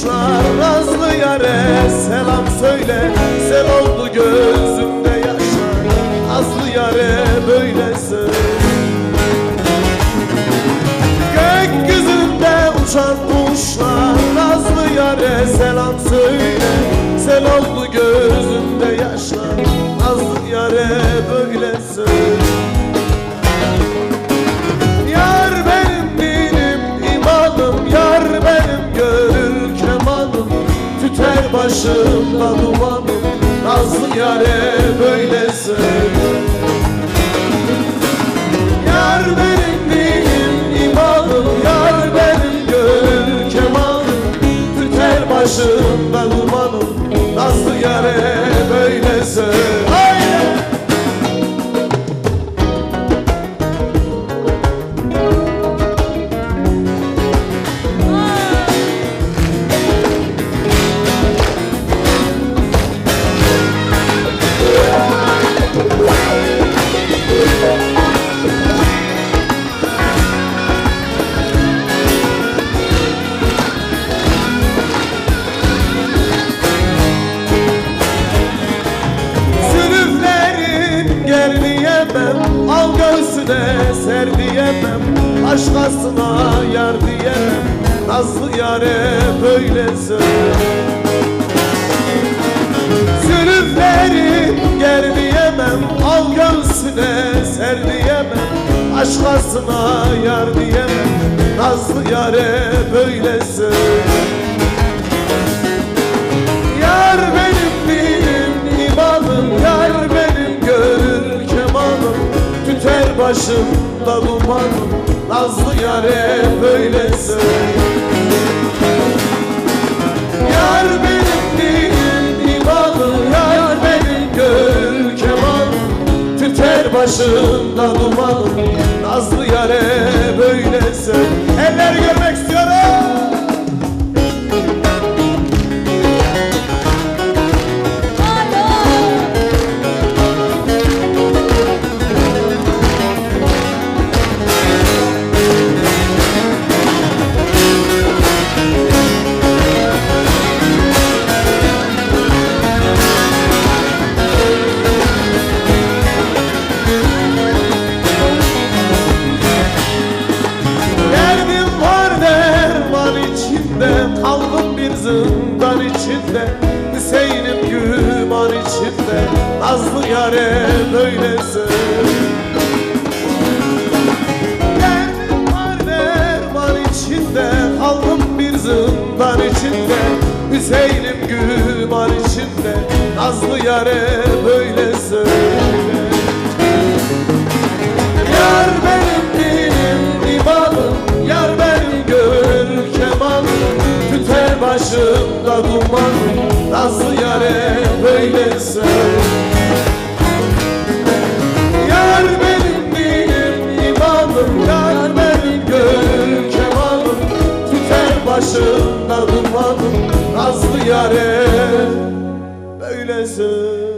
kuşlar nazlı yare selam söyle. Sel oldu gözümde yaşlar, nazlı yare böyle söyle. Gökyüzünde uçan kuşlar nazlı yare selam söyle. Sel oldu gözümde yaşlar, nazlı yare böyle söyle. Yar benim imanım, yar benim gönül kemanım, tüter başımda dumanım, nazlı yare böyle söyle. Yar benim imanım, yar benim gönül kemanım, tüter başımda dumanım, nazlı yare böyle söyle. Al göğsüne ser diyemem, başkasına yar diyemem, nazlı yare böyle söyle. Zülüflerin ger diyemem, al göğsüne ser diyemem, başkasına yar diyemem, nazlı yare böyle söyle. Yar benim imanım, yar benim gönül kemanım, tüter başımda dumanım, nazlı yare böyle söyle. Yar benim imanım, yar benim gönül kemanım, tüter başımda dumanım, nazlı yare böyle söyle. Eller görmek istiyorum. Kaldım bir zindan içinde, Hüseyin'im güman içinde, nazlı yare böyle söyle. Derdim var derman içinde, kaldım bir zindan içinde, Hüseyin'im güman içinde, nazlı yare böyle söyle. Yar benim imanım, yar benim gönül kemanım, tüter başımda dumanım, nazlı yare böyle söyle. Yar benim imanım, yar benim gönül kemanım, tüter başımda dumanım, nazlı yare böyle söyle.